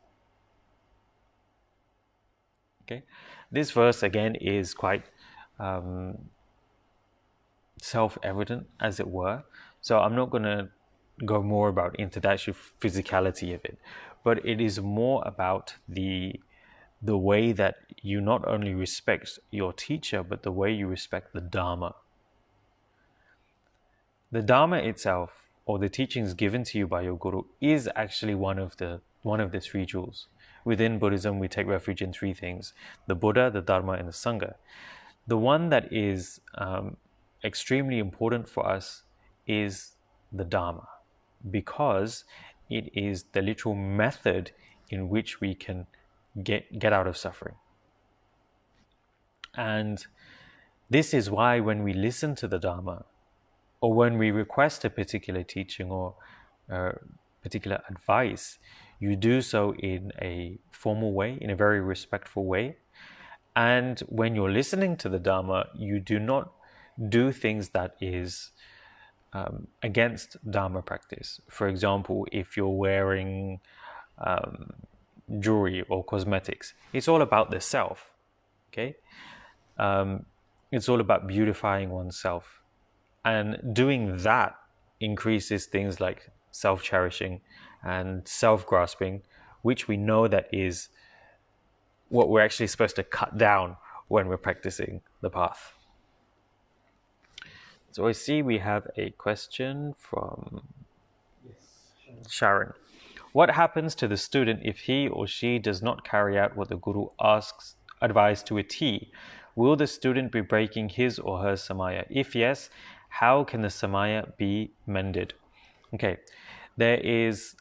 Okay, this verse again is quite self-evident, as it were. So I'm not going to go more about into the actual physicality of it, but it is more about the way that you not only respect your teacher, but the way you respect the Dharma. The Dharma itself, or the teachings given to you by your guru, is actually one of the 3 jewels. Within Buddhism, we take refuge in 3 things: the Buddha, the Dharma, and the Sangha. The one that is extremely important for us is the Dharma, because it is the literal method in which we can get out of suffering. And this is why when we listen to the Dharma, or when we request a particular teaching or particular advice, you do so in a formal way, in a very respectful way. And when you're listening to the Dharma, you do not do things that is against Dharma practice. For example, if you're wearing jewelry or cosmetics, it's all about the self, okay? It's all about beautifying oneself. And doing that increases things like self-cherishing and self-grasping, which we know that is what we're actually supposed to cut down when we're practicing the path. So I see we have a question from Sharon. What happens to the student if he or she does not carry out what the guru asks advised to a T? Will the student be breaking his or her samaya? If yes, how can the samaya be mended? Okay, there is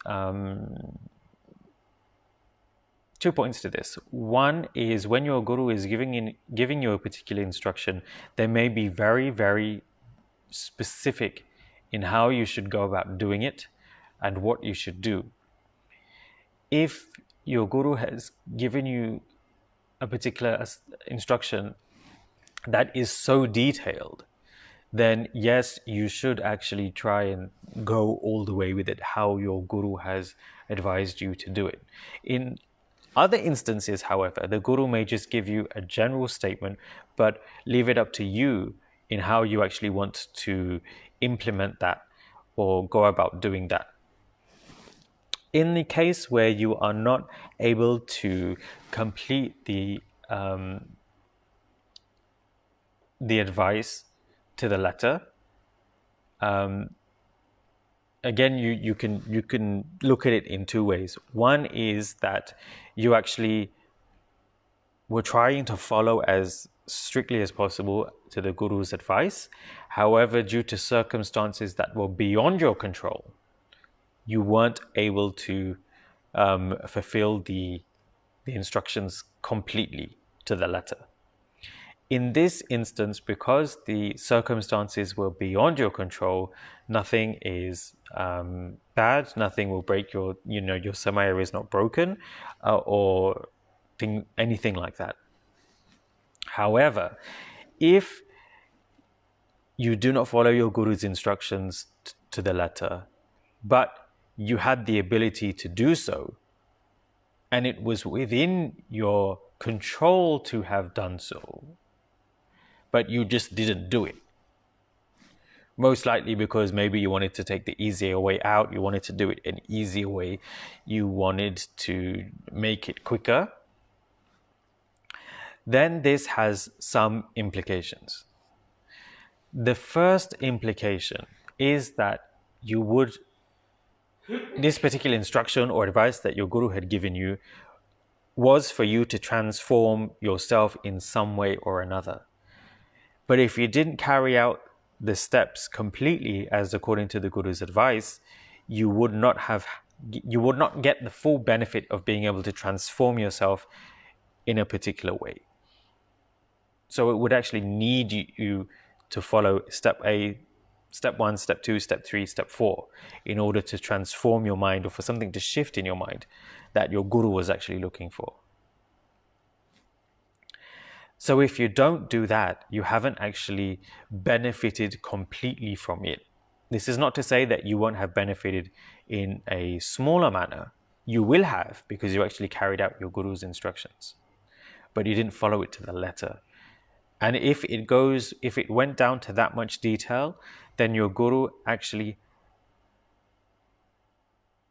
2 points to this. One is when your guru is giving you a particular instruction, they may be very, very specific in how you should go about doing it and what you should do. If your guru has given you a particular instruction that is so detailed, then yes, you should actually try and go all the way with it, how your guru has advised you to do it. In other instances, however, the guru may just give you a general statement, but leave it up to you in how you actually want to implement that or go about doing that. In the case where you are not able to complete the advice to the letter, again, you can look at it in 2 ways. One is that you actually were trying to follow as strictly as possible to the Guru's advice. However, due to circumstances that were beyond your control, you weren't able to fulfill the instructions completely to the letter. In this instance, because the circumstances were beyond your control, nothing is bad. Nothing will break your samaya is not broken, or anything like that. However, if you do not follow your guru's instructions to the letter, but you had the ability to do so, and it was within your control to have done so, but you just didn't do it. Most likely because maybe you wanted to take the easier way out, you wanted to do it an easier way, you wanted to make it quicker, then this has some implications. The first implication is that this particular instruction or advice that your guru had given you was for you to transform yourself in some way or another. But if you didn't carry out the steps completely as according to the guru's advice, you would not get the full benefit of being able to transform yourself in a particular way. So it would actually need you to follow step 1, step 2, step 3, step 4 in order to transform your mind, or for something to shift in your mind that your guru was actually looking for. So if you don't do that, you haven't actually benefited completely from it. This is not to say that you won't have benefited in a smaller manner. You will have, because you actually carried out your guru's instructions, but you didn't follow it to the letter. And if it went down to that much detail, then your guru actually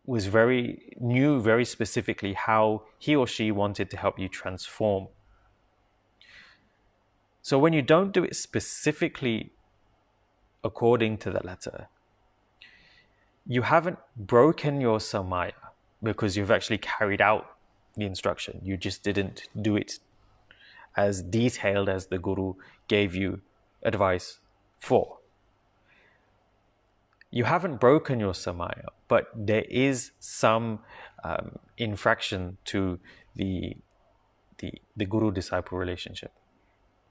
knew very specifically how he or she wanted to help you transform. So when you don't do it specifically according to the letter, you haven't broken your samaya because you've actually carried out the instruction. You just didn't do it as detailed as the guru gave you advice for. You haven't broken your samaya, but there is some infraction to the guru-disciple relationship.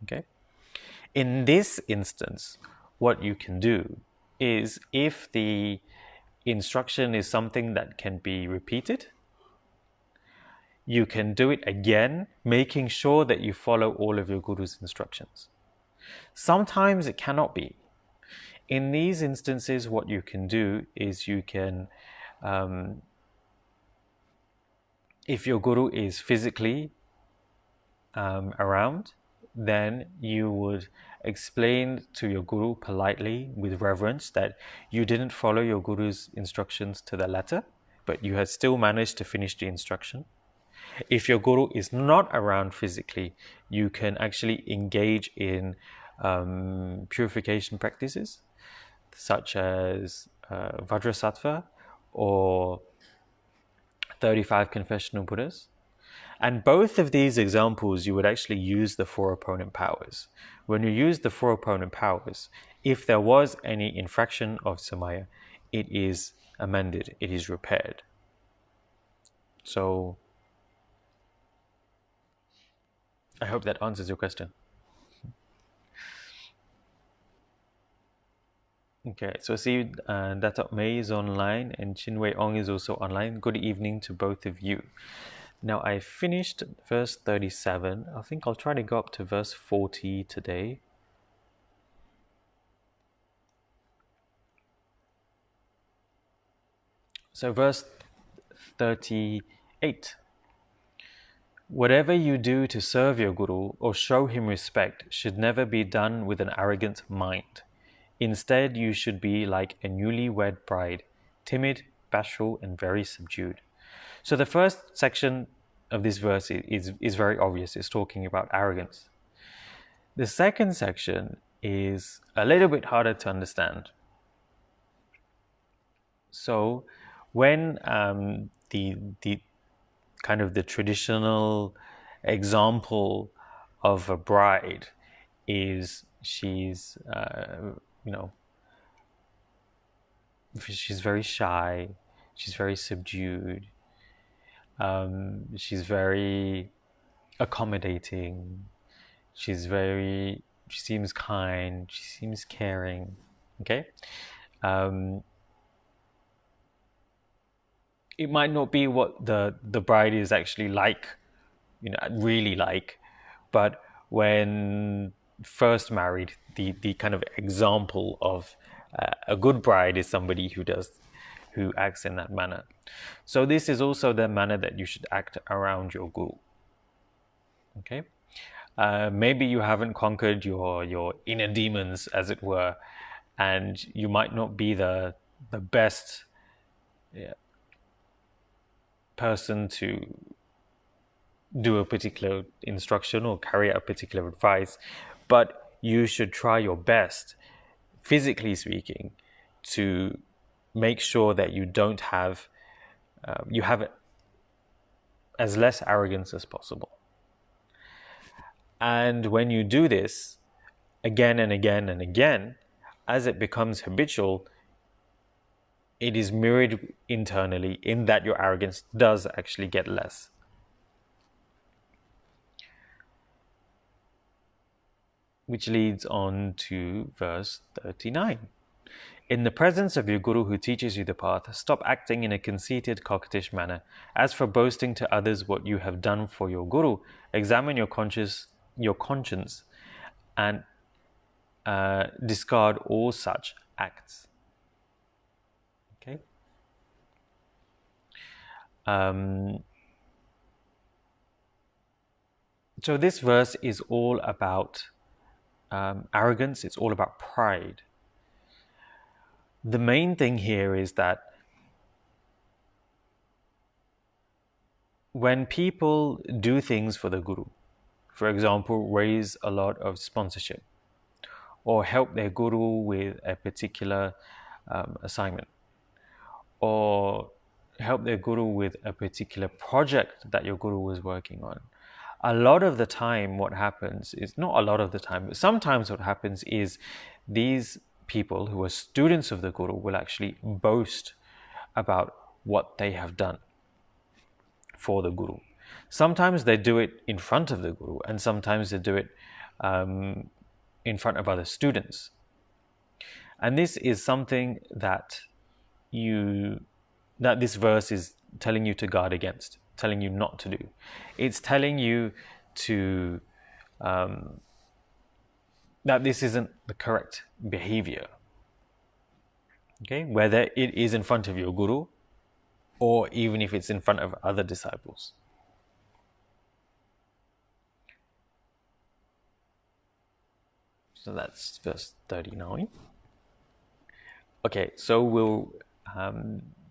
Okay? In this instance, what you can do is, if the instruction is something that can be repeated, you can do it again, making sure that you follow all of your guru's instructions. Sometimes it cannot be. In these instances, what you can do is you can, if your guru is physically around, then you would explain to your guru politely, with reverence, that you didn't follow your guru's instructions to the letter, but you had still managed to finish the instruction. If your guru is not around physically, you can actually engage in purification practices, such as Vajrasattva or 35 confessional Buddhas. And both of these examples, you would actually use the 4 opponent powers. When you use the 4 opponent powers, if there was any infraction of samaya, it is amended, it is repaired. So I hope that answers your question. Okay, so I see Datuk May is online and Chinwei Ong is also online. Good evening to both of you. Now, I finished verse 37. I think I'll try to go up to verse 40 today. So verse 38. Whatever you do to serve your guru or show him respect should never be done with an arrogant mind. Instead, you should be like a newly-wed bride, timid, bashful, and very subdued. So the first section of this verse is very obvious. It's talking about arrogance. The second section is a little bit harder to understand. So when the kind of the traditional example of a bride is you know, she's very shy, she's very subdued, she's very accommodating, she seems kind, she seems caring. Okay. um, it might not be what the bride is actually like, really like, but when first married, the kind of example of a good bride is somebody who acts in that manner. So this is also the manner that you should act around your guru. Okay. Maybe you haven't conquered your inner demons, as it were, and you might not be the best, yeah, person to do a particular instruction or carry out a particular advice, but you should try your best, physically speaking, to make sure that you have as less arrogance as possible. And when you do this again and again and again, as it becomes habitual, it is mirrored internally in that your arrogance does actually get less. Which leads on to verse 39. In the presence of your guru who teaches you the path, stop acting in a conceited, coquettish manner. As for boasting to others what you have done for your guru, examine your conscience, and discard all such acts. Okay. So this verse is all about arrogance. It's all about pride. The main thing here is that when people do things for the guru, for example, raise a lot of sponsorship or help their guru with a particular assignment, or help their guru with a particular project that your guru was working on, a lot of the time what happens is, not a lot of the time, but sometimes what happens is these people who are students of the guru will actually boast about what they have done for the guru. Sometimes they do it in front of the guru, and sometimes they do it in front of other students. And this is something that this verse is telling you to guard against, telling you not to do. It's telling you to that this isn't the correct behavior. Okay, whether it is in front of your guru or even if it's in front of other disciples. So that's verse 39. Okay, so we'll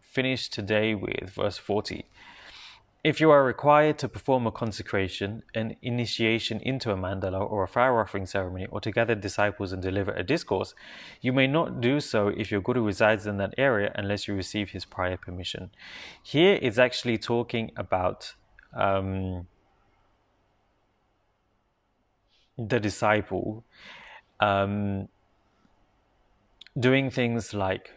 finish today with verse 40. If you are required to perform a consecration, an initiation into a mandala, or a fire offering ceremony, or to gather disciples and deliver a discourse, you may not do so if your guru resides in that area unless you receive his prior permission. Here it's actually talking about the disciple doing things like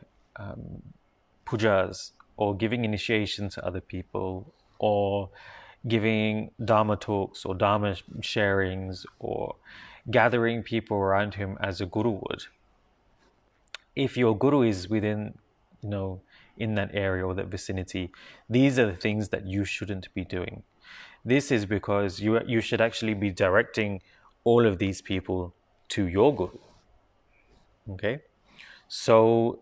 pujas, or giving initiation to other people, or giving Dharma talks or Dharma sharings, or gathering people around him as a guru would. If your guru is within, in that area or that vicinity, these are the things that you shouldn't be doing. This is because you should actually be directing all of these people to your guru. Okay? So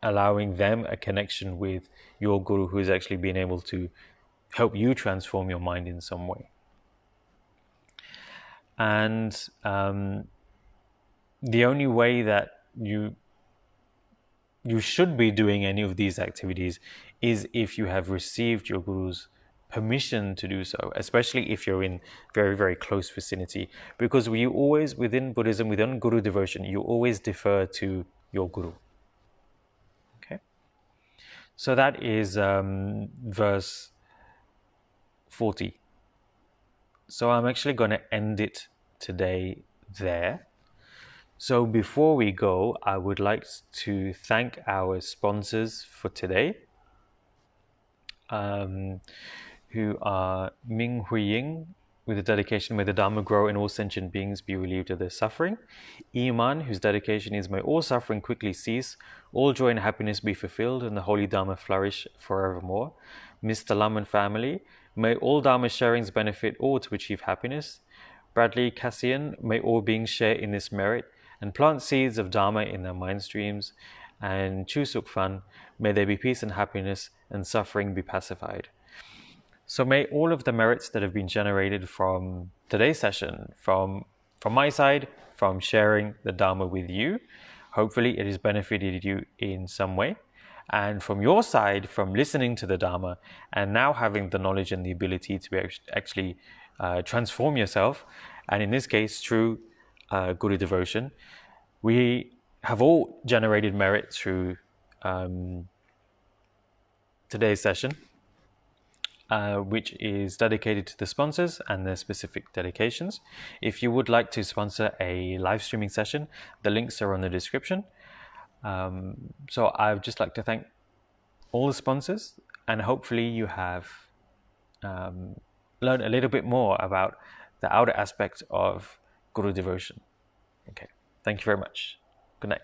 allowing them a connection with your guru, who is actually being able to help you transform your mind in some way. And the only way that you should be doing any of these activities is if you have received your guru's permission to do so, especially if you're in very, very close vicinity, because we always, within Buddhism, within guru devotion, you always defer to your guru. Okay, so that is verse 40. So I'm actually going to end it today there. So before we go, I would like to thank our sponsors for today, who are Ming Hui Ying, with a dedication, may the Dharma grow and all sentient beings be relieved of their suffering. Iman, whose dedication is, may all suffering quickly cease, all joy and happiness be fulfilled, and the holy Dharma flourish forevermore. Mr. Lam and family, may all Dharma sharings benefit all to achieve happiness. Bradley Cassian, may all beings share in this merit and plant seeds of Dharma in their mind streams. And Chu Suk Fan, may there be peace and happiness and suffering be pacified. So may all of the merits that have been generated from today's session, from my side, from sharing the Dharma with you, hopefully it has benefited you in some way. And from your side, from listening to the Dharma and now having the knowledge and the ability to actually transform yourself, and in this case, through Guru devotion, we have all generated merit through today's session. Which is dedicated to the sponsors and their specific dedications. If you would like to sponsor a live streaming session, the links are on the description. So I'd just like to thank all the sponsors, and hopefully you have learned a little bit more about the outer aspect of Guru devotion. Okay, thank you very much. Good night.